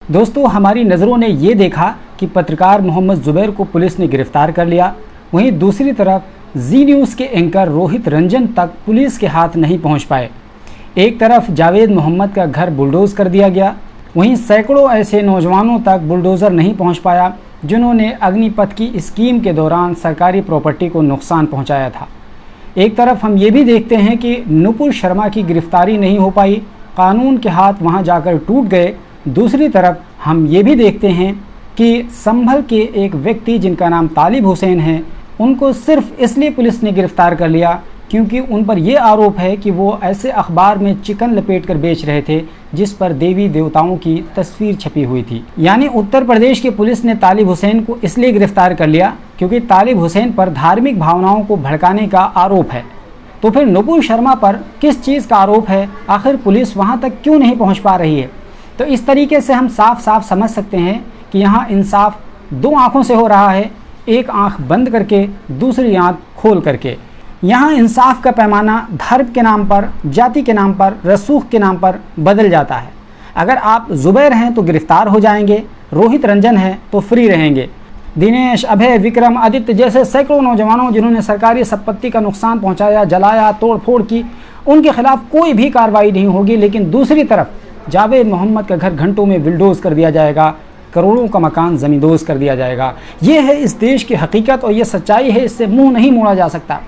दोस्तों, हमारी नज़रों ने ये देखा कि पत्रकार मोहम्मद ज़ुबैर को पुलिस ने गिरफ्तार कर लिया। वहीं दूसरी तरफ जी न्यूज़ के एंकर रोहित रंजन तक पुलिस के हाथ नहीं पहुंच पाए। एक तरफ जावेद मोहम्मद का घर बुलडोज़ कर दिया गया, वहीं सैकड़ों ऐसे नौजवानों तक बुलडोज़र नहीं पहुंच पाया जिन्होंने अग्निपथ की स्कीम के दौरान सरकारी प्रॉपर्टी को नुकसान पहुंचाया था। एक तरफ हम ये भी देखते हैं कि नुपुर शर्मा की गिरफ्तारी नहीं हो पाई, कानून के हाथ वहां जाकर टूट गए। दूसरी तरफ हम ये भी देखते हैं कि संभल के एक व्यक्ति जिनका नाम तालिब हुसैन है, उनको सिर्फ इसलिए पुलिस ने गिरफ्तार कर लिया क्योंकि उन पर यह आरोप है कि वो ऐसे अखबार में चिकन लपेटकर बेच रहे थे जिस पर देवी देवताओं की तस्वीर छपी हुई थी। यानी उत्तर प्रदेश की पुलिस ने तालिब हुसैन को इसलिए गिरफ्तार कर लिया क्योंकि तालिब हुसैन पर धार्मिक भावनाओं को भड़काने का आरोप है। तो फिर नुपुर शर्मा पर किस चीज़ का आरोप है? आखिर पुलिस वहाँ तक क्यों नहीं पहुँच पा रही है? तो इस तरीके से हम साफ साफ समझ सकते हैं कि यहाँ इंसाफ दो आँखों से हो रहा है, एक आँख बंद करके दूसरी आँख खोल करके। यहाँ इंसाफ का पैमाना धर्म के नाम पर, जाति के नाम पर, रसूख के नाम पर बदल जाता है। अगर आप ज़ुबैर हैं तो गिरफ्तार हो जाएंगे, रोहित रंजन हैं तो फ्री रहेंगे। दिनेश, अभय, विक्रम, आदित्य जैसे सैकड़ों नौजवानों जिन्होंने सरकारी संपत्ति का नुकसान पहुँचाया, जलाया, तोड़फोड़ की, उनके खिलाफ कोई भी कार्रवाई नहीं होगी। लेकिन दूसरी तरफ जावेद मोहम्मद का घर घंटों में बिल्डोज कर दिया जाएगा, करोड़ों का मकान ज़मींदोज़ कर दिया जाएगा। ये है इस देश की हकीकत और ये सच्चाई है, इससे मुंह नहीं मोड़ा जा सकता।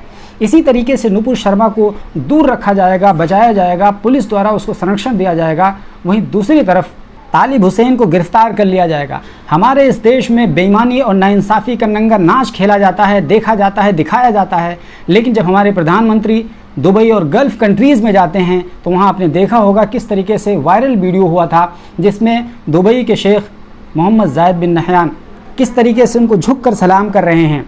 इसी तरीके से नुपुर शर्मा को दूर रखा जाएगा, बचाया जाएगा, पुलिस द्वारा उसको संरक्षण दिया जाएगा। वहीं दूसरी तरफ तालिब हुसैन को गिरफ्तार कर लिया जाएगा। हमारे इस देश में बेईमानी और नाइंसाफ़ी का नंगा नाच खेला जाता है, देखा जाता है, दिखाया जाता है। लेकिन जब हमारे प्रधानमंत्री दुबई और गल्फ़ कंट्रीज़ में जाते हैं तो वहाँ आपने देखा होगा किस तरीके से वायरल वीडियो हुआ था जिसमें दुबई के शेख मोहम्मद ज़ायद बिन नहयान किस तरीके से उनको झुक कर सलाम कर रहे हैं।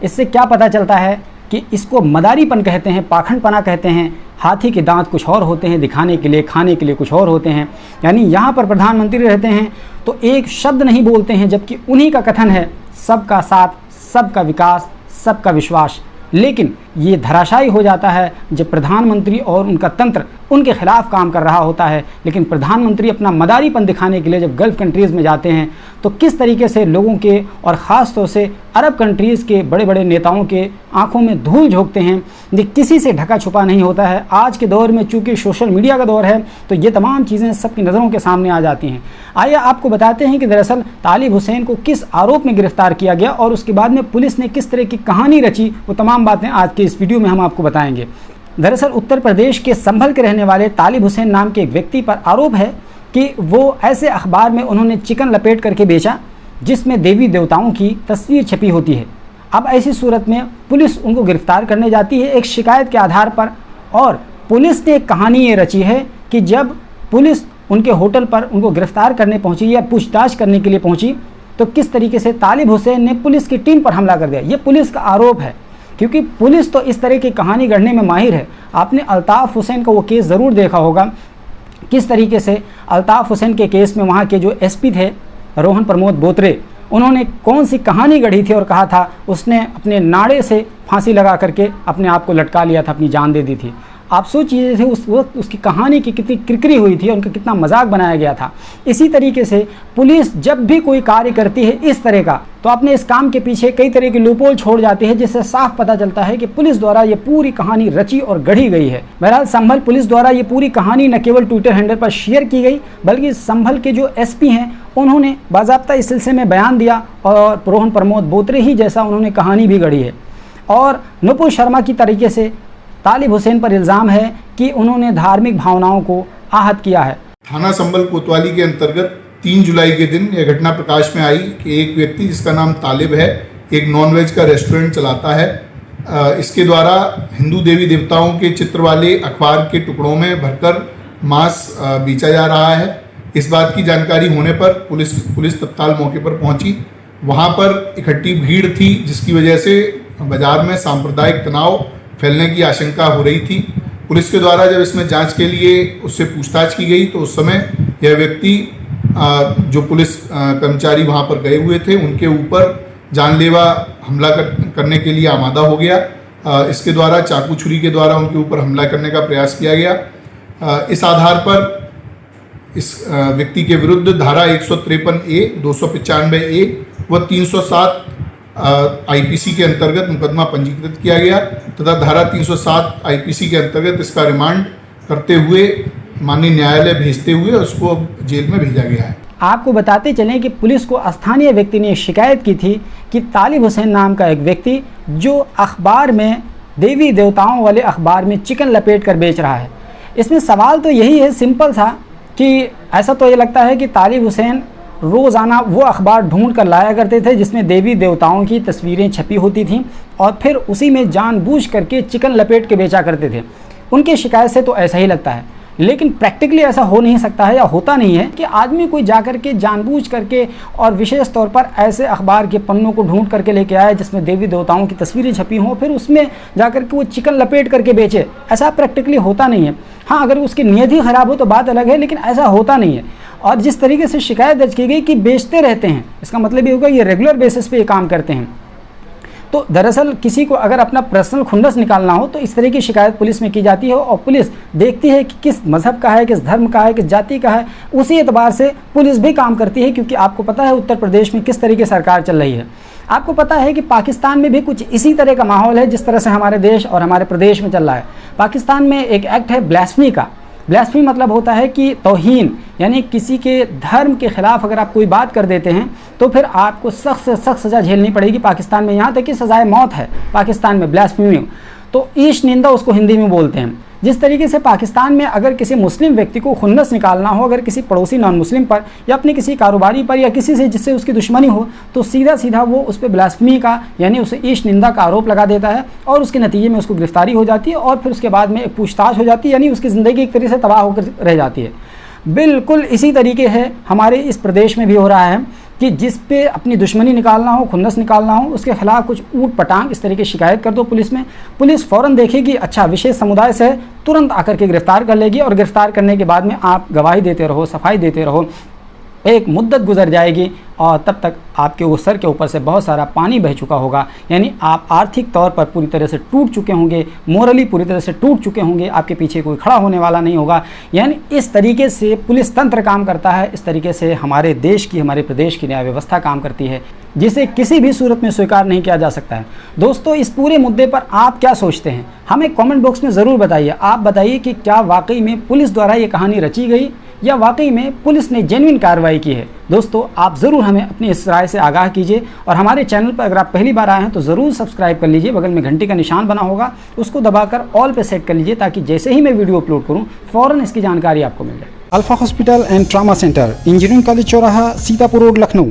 इससे क्या पता चलता है कि इसको मदारीपन कहते हैं, पाखंडपना कहते हैं। हाथी के दांत कुछ और होते हैं दिखाने के लिए, खाने के लिए कुछ और होते हैं। यानी यहाँ पर प्रधानमंत्री रहते हैं तो एक शब्द नहीं बोलते हैं, जबकि उन्हीं का कथन है सबका साथ, सबका विकास, सबका विश्वास। लेकिन ये धराशायी हो जाता है जब प्रधानमंत्री और उनका तंत्र उनके खिलाफ काम कर रहा होता है। लेकिन प्रधानमंत्री अपना मदारीपन दिखाने के लिए जब गल्फ़ कंट्रीज़ में जाते हैं तो किस तरीके से लोगों के और ख़ास तौर से अरब कंट्रीज़ के बड़े बड़े नेताओं के आंखों में धूल झोंकते हैं। ये किसी से ढका छुपा नहीं होता है। आज के दौर में चूँकि सोशल मीडिया का दौर है तो ये तमाम चीज़ें सबकी नज़रों के सामने आ जाती हैं। आइए आपको बताते हैं कि दरअसल तालिब हुसैन को किस आरोप में गिरफ्तार किया गया और उसके बाद में पुलिस ने किस तरह की कहानी रची। वो तमाम बातें आज के इस वीडियो में हम आपको बताएंगे। दरअसल उत्तर प्रदेश के संभल के रहने वाले तालिब हुसैन नाम के एक व्यक्ति पर आरोप है कि वो ऐसे अखबार में उन्होंने चिकन लपेट करके बेचा जिसमें देवी देवताओं की तस्वीर छपी होती है। अब ऐसी सूरत में पुलिस उनको गिरफ्तार करने जाती है एक शिकायत के आधार पर। और पुलिस ने एक कहानी ये रची है कि जब पुलिस उनके होटल पर उनको गिरफ्तार करने पहुंची या पूछताछ करने के लिए पहुंची तो किस तरीके से तालिब हुसैन ने पुलिस की टीम पर हमला कर दिया। ये पुलिस का आरोप है क्योंकि पुलिस तो इस तरह की कहानी गढ़ने में माहिर है। आपने अल्ताफ़ हुसैन का वो केस ज़रूर देखा होगा, किस तरीके से अल्ताफ़ हुसैन के केस में वहाँ के जो एसपी थे रोहन प्रमोद बोत्रे, उन्होंने कौन सी कहानी गढ़ी थी और कहा था उसने अपने नाड़े से फांसी लगा करके अपने आप को लटका लिया था, अपनी जान दे दी थी। आप सोचिए थे उस वक्त उसकी कहानी की कितनी किरकिरी हुई थी, उनका कितना मजाक बनाया गया था। इसी तरीके से पुलिस जब भी कोई कार्य करती है इस तरह का तो अपने इस काम के पीछे कई तरह की लूपोल छोड़ जाती है जिससे साफ पता चलता है कि पुलिस द्वारा ये पूरी कहानी रची और गढ़ी गई है। बहरहाल संभल पुलिस द्वारा ये पूरी कहानी न केवल ट्विटर हैंडल पर शेयर की गई बल्कि संभल के जो एसपी हैं उन्होंने बाज़ाब्ता इस सिलसिले में बयान दिया और रोहन प्रमोद बोत्रे ही जैसा उन्होंने कहानी भी गढ़ी है। और नुपुर शर्मा की तरीके से तालिब हुसैन पर इल्ज़ाम है कि उन्होंने धार्मिक भावनाओं को आहत किया है। थाना संभल कोतवाली के अंतर्गत 3 जुलाई के दिन यह घटना प्रकाश में आई कि एक व्यक्ति जिसका नाम तालिब है एक नॉनवेज का रेस्टोरेंट चलाता है। इसके द्वारा हिंदू देवी देवताओं के चित्र वाले अखबार के टुकड़ों में भरकर मांस बेचा जा रहा है। इस बात की जानकारी होने पर पुलिस तत्काल मौके पर पहुंची। वहां पर इकट्ठी भीड़ थी जिसकी वजह से बाजार में सांप्रदायिक तनाव फैलने की आशंका हो रही थी। पुलिस के द्वारा जब इसमें जांच के लिए उससे पूछताछ की गई तो उस समय यह व्यक्ति जो पुलिस कर्मचारी वहां पर गए हुए थे उनके ऊपर जानलेवा हमला करने के लिए आमादा हो गया। इसके द्वारा चाकू छुरी के द्वारा उनके ऊपर हमला करने का प्रयास किया गया। इस आधार पर इस व्यक्ति के विरुद्ध धारा 153A, 295A व 307 आईपीसी के अंतर्गत मुकदमा पंजीकृत किया गया तथा धारा 307 आईपीसी के अंतर्गत इसका रिमांड करते हुए माननीय न्यायालय भेजते हुए उसको जेल में भेजा गया है। आपको बताते चलें कि पुलिस को स्थानीय व्यक्ति ने शिकायत की थी कि तालिब हुसैन नाम का एक व्यक्ति जो अखबार में देवी देवताओं वाले अखबार में चिकन लपेट कर बेच रहा है। इसमें सवाल तो यही है, सिंपल सा, कि ऐसा तो ये लगता है कि तालिब हुसैन रोज़ाना वो अखबार ढूंढ कर लाया करते थे जिसमें देवी देवताओं की तस्वीरें छपी होती थीं और फिर उसी में जानबूझ करके चिकन लपेट के बेचा करते थे। उनकी शिकायत से तो ऐसा ही लगता है, लेकिन प्रैक्टिकली ऐसा हो नहीं सकता है या होता नहीं है कि आदमी कोई जा कर के जानबूझ करके और विशेष तौर पर ऐसे अखबार के पन्नों को ढूंढ करके लेके आए जिसमें देवी देवताओं की तस्वीरें छपी हों, फिर उसमें जा कर के वो चिकन लपेट करके बेचे। ऐसा प्रैक्टिकली होता नहीं है। हाँ, अगर उसकी नीयत ही ख़राब हो तो बात अलग है, लेकिन ऐसा होता नहीं है। और जिस तरीके से शिकायत दर्ज की गई कि बेचते रहते हैं, इसका मतलब ये होगा ये रेगुलर बेसिस पे ये काम करते हैं। तो दरअसल किसी को अगर अपना पर्सनल खुंदस निकालना हो तो इस तरह की शिकायत पुलिस में की जाती है और पुलिस देखती है कि किस मज़हब का है, किस धर्म का है, किस जाति का है। उसी एतबार से पुलिस भी काम करती है, क्योंकि आपको पता है उत्तर प्रदेश में किस तरह की सरकार चल रही है। आपको पता है कि पाकिस्तान में भी कुछ इसी तरह का माहौल है जिस तरह से हमारे देश और हमारे प्रदेश में चल रहा है। पाकिस्तान में एक एक्ट है ब्लास्फेमी का। ब्लास्फेमी मतलब होता है कि तौहीन, यानी किसी के धर्म के ख़िलाफ़ अगर आप कोई बात कर देते हैं तो फिर आपको सख्त से सख्त सज़ा झेलनी पड़ेगी पाकिस्तान में। यहाँ तक कि सज़ाए मौत है पाकिस्तान में ब्लास्फेमी। तो ईश निंदा उसको हिंदी में बोलते हैं। जिस तरीके से पाकिस्तान में अगर किसी मुस्लिम व्यक्ति को खुन्नस निकालना हो, अगर किसी पड़ोसी नॉन मुस्लिम पर या अपने किसी कारोबारी पर या किसी से जिससे उसकी दुश्मनी हो, तो सीधा सीधा वो उस पर ब्लास्फेमी का यानी उसे ईश निंदा का आरोप लगा देता है और उसके नतीजे में उसको गिरफ्तारी हो जाती है और फिर उसके बाद में एक पूछताछ हो जाती है, यानी उसकी ज़िंदगी एक तरह से तबाह होकर रह जाती है। बिल्कुल इसी तरीके है हमारे इस प्रदेश में भी हो रहा है कि जिस पे अपनी दुश्मनी निकालना हो, खुन्नस निकालना हो, उसके खिलाफ कुछ ऊट पटांग इस तरह की शिकायत कर दो पुलिस में। पुलिस फ़ौरन देखेगी अच्छा विशेष समुदाय से, तुरंत आकर के गिरफ़्तार कर लेगी और गिरफ़्तार करने के बाद में आप गवाही देते रहो, सफाई देते रहो। एक मुद्दत गुजर जाएगी और तब तक आपके वो सर के ऊपर से बहुत सारा पानी बह चुका होगा, यानी आप आर्थिक तौर पर पूरी तरह से टूट चुके होंगे, मोरली पूरी तरह से टूट चुके होंगे, आपके पीछे कोई खड़ा होने वाला नहीं होगा। यानी इस तरीके से पुलिस तंत्र काम करता है, इस तरीके से हमारे देश की, हमारे प्रदेश की न्याय व्यवस्था काम करती है, जिसे किसी भी सूरत में स्वीकार नहीं किया जा सकता है। दोस्तों, इस पूरे मुद्दे पर आप क्या सोचते हैं, हमें कमेंट बॉक्स में ज़रूर बताइए। आप बताइए कि क्या वाकई में पुलिस द्वारा ये कहानी रची गई या वाकई में पुलिस ने जेन्युइन कार्रवाई की है। दोस्तों, आप ज़रूर हमें अपनी इस राय से आगाह कीजिए और हमारे चैनल पर अगर आप पहली बार आए हैं तो ज़रूर सब्सक्राइब कर लीजिए। बगल में घंटी का निशान बना होगा, उसको दबाकर ऑल पे सेट कर लीजिए ताकि जैसे ही मैं वीडियो अपलोड करूं फ़ौरन इसकी जानकारी आपको मिल जाए। Alpha hospital and trauma centre, engineering college चौराहा, सीतापुर रोड, लखनऊ।